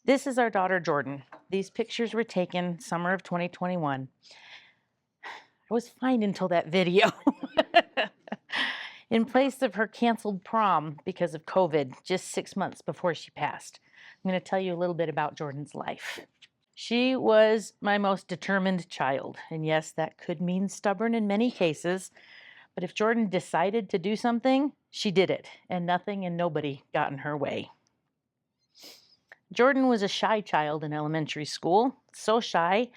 This is our daughter, Jordan. These pictures were taken summer of 2021. I was fine until that video. In place of her canceled prom because of COVID just 6 months before she passed. I'm going to tell you a little bit about Jordan's life. She was my most determined child. And yes, that could mean stubborn in many cases. But if Jordan decided to do something, she did it. And nothing and nobody got in her way. Jordan was a shy child in elementary school, so shy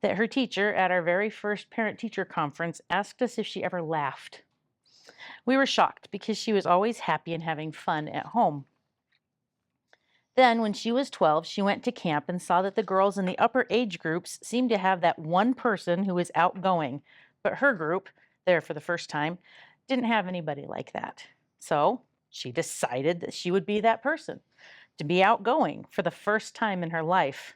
that her teacher at our very first parent-teacher conference asked us if she ever laughed. We were shocked because she was always happy and having fun at home. Then, when she was 12, she went to camp and saw that the girls in the upper age groups seemed to have that one person who was outgoing, but her group, there for the first time, didn't have anybody like that. So she decided that she would be that person, to be outgoing for the first time in her life.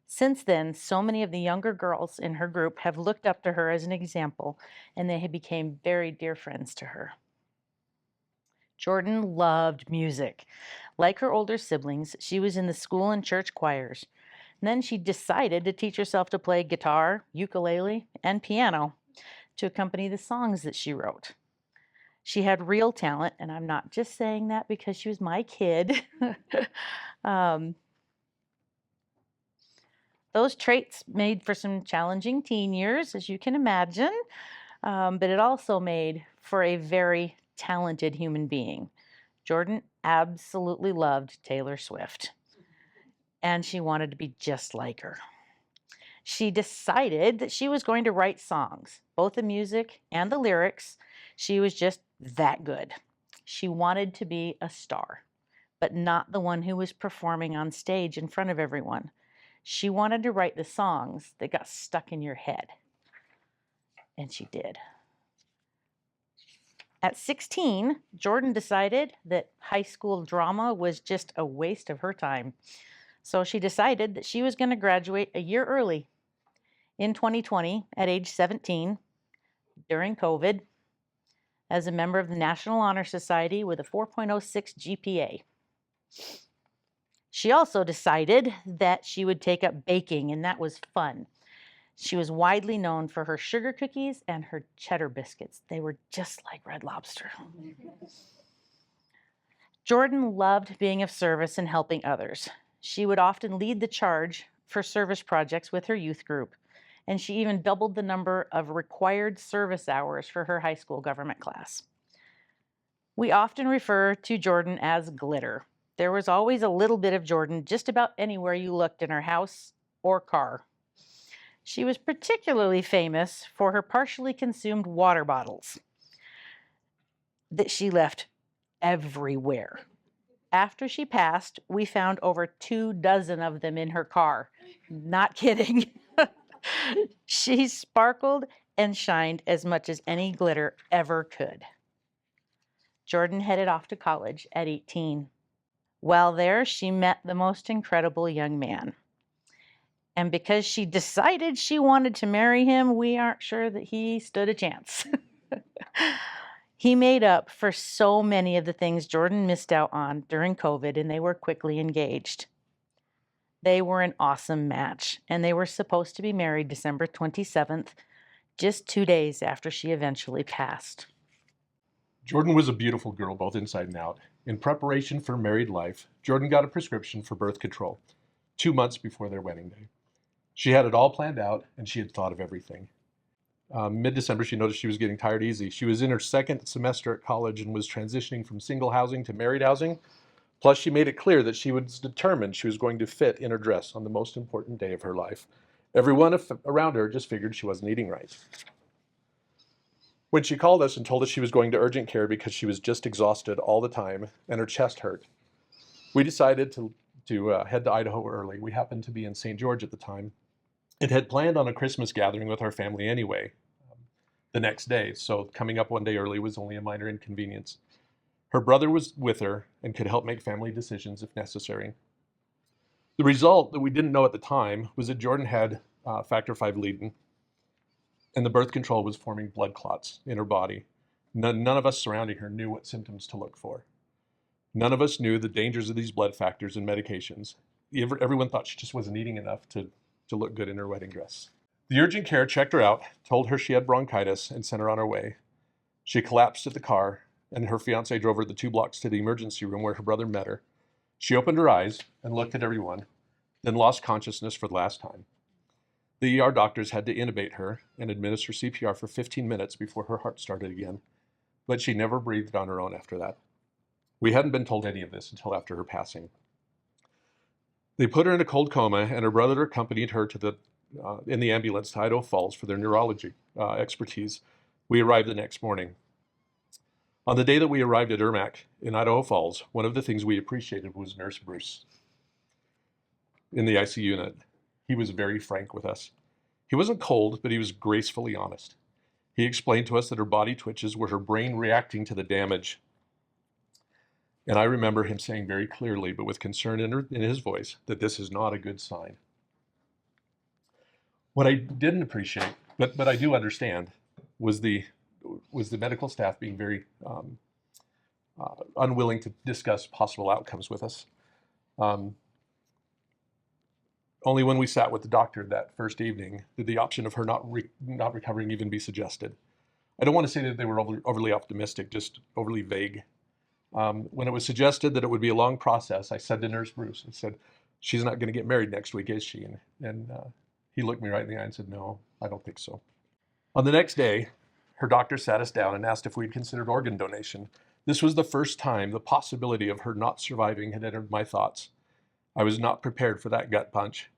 Since then, so many of the younger girls in her group have looked up to her as an example, and they have become very dear friends to her. Jordan loved music. Like her older siblings, she was in the school and church choirs. And then she decided to teach herself to play guitar, ukulele, and piano to accompany the songs that she wrote. She had real talent, and I'm not just saying that because she was my kid. Those traits made for some challenging teen years, as you can imagine, but it also made for a very talented human being. Jordan absolutely loved Taylor Swift, and she wanted to be just like her. She decided that she was going to write songs, both the music and the lyrics. She was just that good. She wanted to be a star, but not the one who was performing on stage in front of everyone. She wanted to write the songs that got stuck in your head. And she did. At 16, Jordan decided that high school drama was just a waste of her time. So she decided that she was going to graduate a year early in 2020 at age 17 during COVID as a member of the National Honor Society with a 4.06 GPA. She also decided that she would take up baking, and that was fun. She was widely known for her sugar cookies and her cheddar biscuits. They were just like Red Lobster. Jordan loved being of service and helping others. She would often lead the charge for service projects with her youth group, and she even doubled the number of required service hours for her high school government class. We often refer to Jordan as glitter. There was always a little bit of Jordan just about anywhere you looked in her house or car. She was particularly famous for her partially consumed water bottles that she left everywhere. After she passed, we found over 24 of them in her car. Not kidding. She sparkled and shined as much as any glitter ever could. Jordan headed off to college at 18. While there, she met the most incredible young man. And because she decided she wanted to marry him, we aren't sure that he stood a chance. He made up for so many of the things Jordan missed out on during COVID, and they were quickly engaged. They were an awesome match, and they were supposed to be married December 27th, just 2 days after she eventually passed. Jordan was a beautiful girl, both inside and out. In preparation for married life, Jordan got a prescription for birth control 2 months before their wedding day. She had it all planned out, and she had thought of everything. Mid-December, she noticed she was getting tired easy. She was in her second semester at college and was transitioning from single housing to married housing. Plus, she made it clear that she was determined she was going to fit in her dress on the most important day of her life. Everyone around her just figured she wasn't eating right. When she called us and told us she was going to urgent care because she was just exhausted all the time and her chest hurt, we decided to head to Idaho early. We happened to be in St. George at the time and had planned on a Christmas gathering with our family anyway the next day, so coming up one day early was only a minor inconvenience. Her brother was with her and could help make family decisions if necessary. The result that we didn't know at the time was that Jordan had factor V Leiden, and the birth control was forming blood clots in her body. None of us surrounding her knew what symptoms to look for. None of us knew the dangers of these blood factors and medications, everyone thought she just wasn't eating enough to look good in her wedding dress. The urgent care checked her out, told her she had bronchitis, and sent her on her way. She collapsed at the car, and her fiance drove her the 2 blocks to the emergency room where her brother met her. She opened her eyes and looked at everyone, then lost consciousness for the last time. The ER doctors had to intubate her and administer CPR for 15 minutes before her heart started again, but she never breathed on her own after that. We hadn't been told any of this until after her passing. They put her in a cold coma, and her brother accompanied her in the ambulance to Idaho Falls for their neurology expertise. We arrived the next morning. On the day that we arrived at Ermac in Idaho Falls, one of the things we appreciated was Nurse Bruce in the ICU unit. He was very frank with us. He wasn't cold, but he was gracefully honest. He explained to us that her body twitches were her brain reacting to the damage. And I remember him saying very clearly, but with concern in his voice, that this is not a good sign. What I didn't appreciate, but I do understand, was the medical staff being very unwilling to discuss possible outcomes with us. Only when we sat with the doctor that first evening did the option of her not recovering even be suggested. I don't want to say that they were overly optimistic, just overly vague. When it was suggested that it would be a long process, I said to Nurse Bruce, I said, "She's not going to get married next week, is she?" And he looked me right in the eye and said, "No, I don't think so." On the next day, her doctor sat us down and asked if we'd considered organ donation. This was the first time the possibility of her not surviving had entered my thoughts. I was not prepared for that gut punch.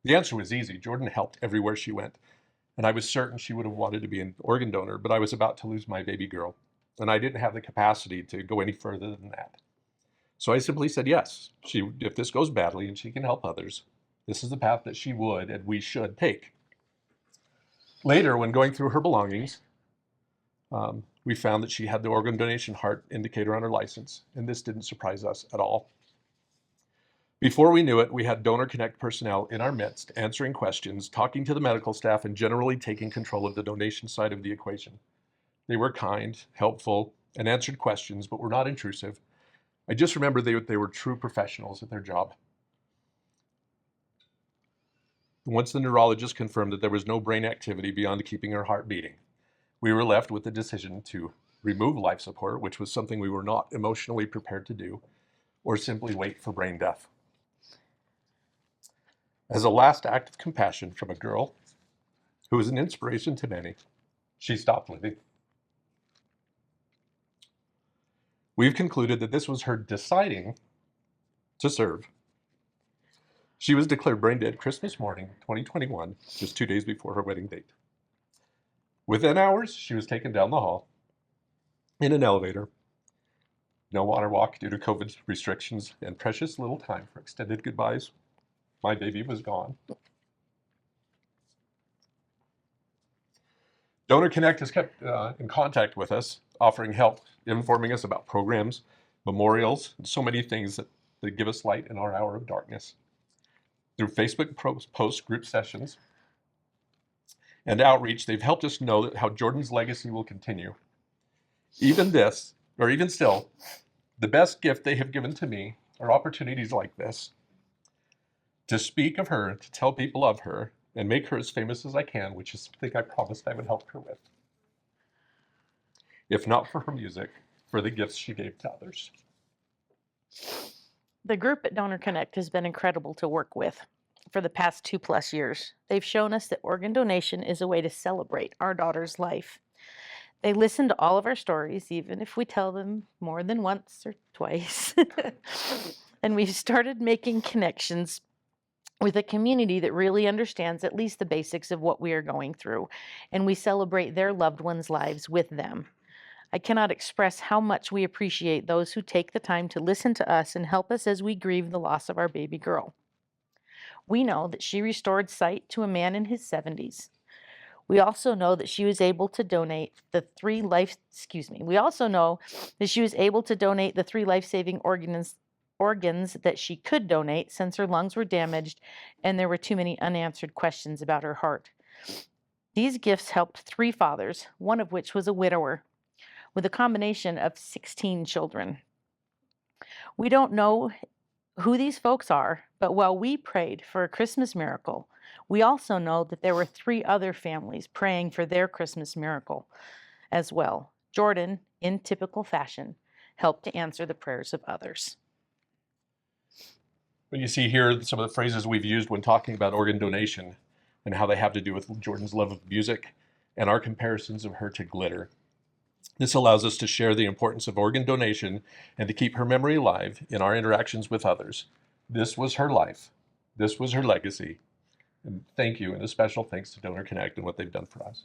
The answer was easy. Jordan helped everywhere she went, and I was certain she would have wanted to be an organ donor, but I was about to lose my baby girl, and I didn't have the capacity to go any further than that. So I simply said yes. If this goes badly and she can help others, this is the path that she would and we should take. Later, when going through her belongings, we found that she had the organ donation heart indicator on her license, and this didn't surprise us at all. Before we knew it, we had Donor Connect personnel in our midst, answering questions, talking to the medical staff, and generally taking control of the donation side of the equation. They were kind, helpful, and answered questions, but were not intrusive. I just remember they were true professionals at their job. Once the neurologist confirmed that there was no brain activity beyond keeping her heart beating, we were left with the decision to remove life support, which was something we were not emotionally prepared to do, or simply wait for brain death. As a last act of compassion from a girl who was an inspiration to many, she stopped living. We've concluded that this was her deciding to serve. She was declared brain dead Christmas morning, 2021, just 2 days before her wedding date. Within hours, she was taken down the hall in an elevator. No water walk due to COVID restrictions, and precious little time for extended goodbyes. My baby was gone. Donor Connect has kept in contact with us, offering help, informing us about programs, memorials, and so many things that give us light in our hour of darkness. Through Facebook post group sessions and outreach, they've helped us know how Jordan's legacy will continue. Even still, the best gift they have given to me are opportunities like this, to speak of her, to tell people of her, and make her as famous as I can, which is something I promised I would help her with. If not for her music, for the gifts she gave to others. The group at Donor Connect has been incredible to work with for the past 2+ years. They've shown us that organ donation is a way to celebrate our daughter's life. They listen to all of our stories, even if we tell them more than once or twice. And we've started making connections with a community that really understands at least the basics of what we are going through, and we celebrate their loved ones' lives with them. I cannot express how much we appreciate those who take the time to listen to us and help us as we grieve the loss of our baby girl. We know that she restored sight to a man in his 70s. We also know that she was able to donate the 3 life-saving organs that she could donate since her lungs were damaged and there were too many unanswered questions about her heart. These gifts helped 3 fathers, one of which was a widower, with a combination of 16 children. We don't know who these folks are, but while we prayed for a Christmas miracle, we also know that there were 3 other families praying for their Christmas miracle as well. Jordan, in typical fashion, helped to answer the prayers of others. But you see here some of the phrases we've used when talking about organ donation and how they have to do with Jordan's love of music and our comparisons of her to glitter. This allows us to share the importance of organ donation and to keep her memory alive in our interactions with others. This was her life. This was her legacy. And thank you, and a special thanks to Donor Connect and what they've done for us.